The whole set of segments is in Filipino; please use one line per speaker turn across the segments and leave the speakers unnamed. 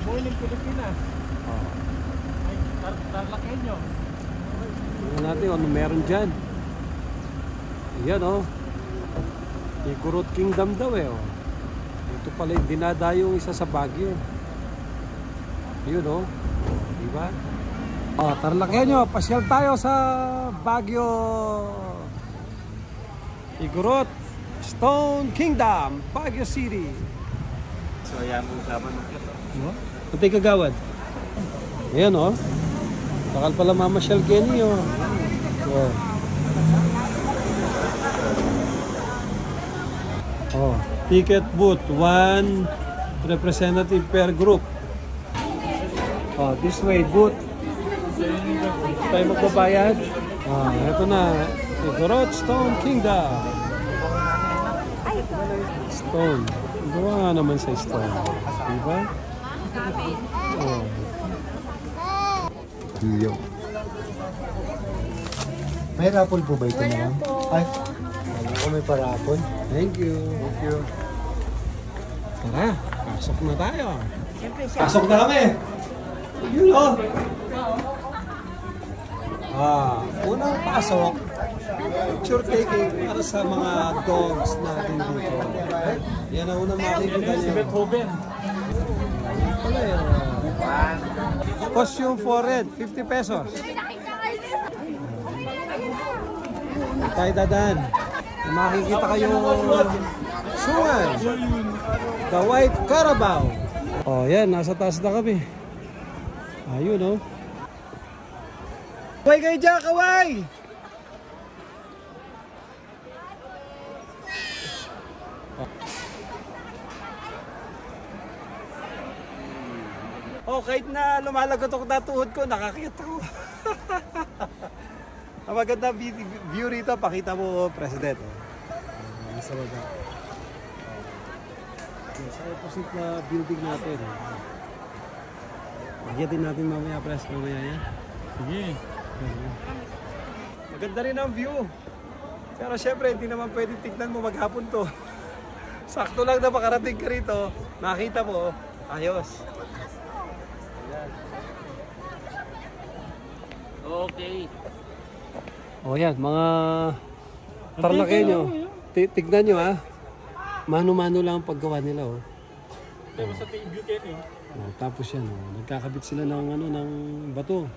Buening Pilipinas.
Oh.
Ay, Tarlakenyo.
Tingnan natin ano meron dyan. Ayan oh. Igorot Kingdom daw eh oh. Ito pala yung dinadayo yung isa sa Baguio. Yun oh. Diba? Oh, Tarlakenyo, pasyal tayo sa Baguio. Igorot Stone Kingdom, Baguio City.
So yan mo laban mo.
No? Pati kagawad. Ayan oh. Bakal pala mamasyal Kenny oh. Oh. Oh, ticket booth, 1 representative per group. Oh, this way booth. Tayo magbabayad. Ah, eto na. Igorot Stone Kingdom. Stone. Gawa nga naman sa stone. Diba? Oh.
Iyo. May raffle po ba ito na? Ay, alam ko may pa-raffle.
Thank you.
Thank you.
Tara, pasok na tayo. Pasok na kami. Yun o. Unang pasok, picture taking para sa mga dogs natin dito. Yan ang unang makikita niyo.
Beethoven.
Pala yan. Costume for red, 50 pesos. Tayo dadaan. Makikita kayo sungan. The White Carabao. Oh, yan. Nasa taas na kami. Ayun, oh. Kaway kayo dyan, kaway! Oh, kahit na lumalagot ako na tuhod ko, nakakita ko. Ang maganda view rito, pakita mo, President. Nasa baba. Sa opposite na building natin. Magyatin natin mamaya, Pres, mamaya yan.
Sige.
Maganda rin ang view. Pero syempre, hindi naman pwede tignan mo maghapon to. Sakto lang na makarating ka rito, nakita mo, ayos.
Okay.
O yan, mga Tarlakenyo. Tignan nyo ha. Mano-mano lang ang paggawa nila oh.
Tayo sa Beauty eh.
Oh, tapos yan oh. Nagkakabit sila ng ano ng bato.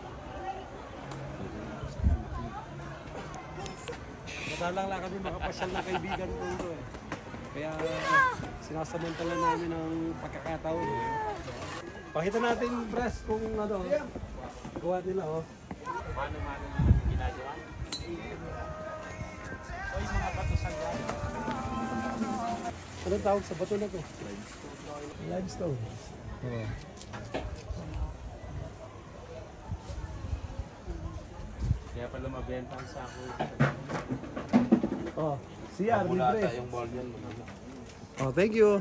Madalang lang kami makapasyal na kaibigan ko ito eh. Kaya sinasamantala namin ang pagkakataon eh. Pakita natin press kung ano gawa nila oh.
Mano-mano ginagawa. O yung mga bato sa gawa.
Anong tawag sa bato na to? Limestone. Oh.
Kaya pala mabenta ang sako.
Oh, CR libre.
Yung ball yan.
Oh, thank you.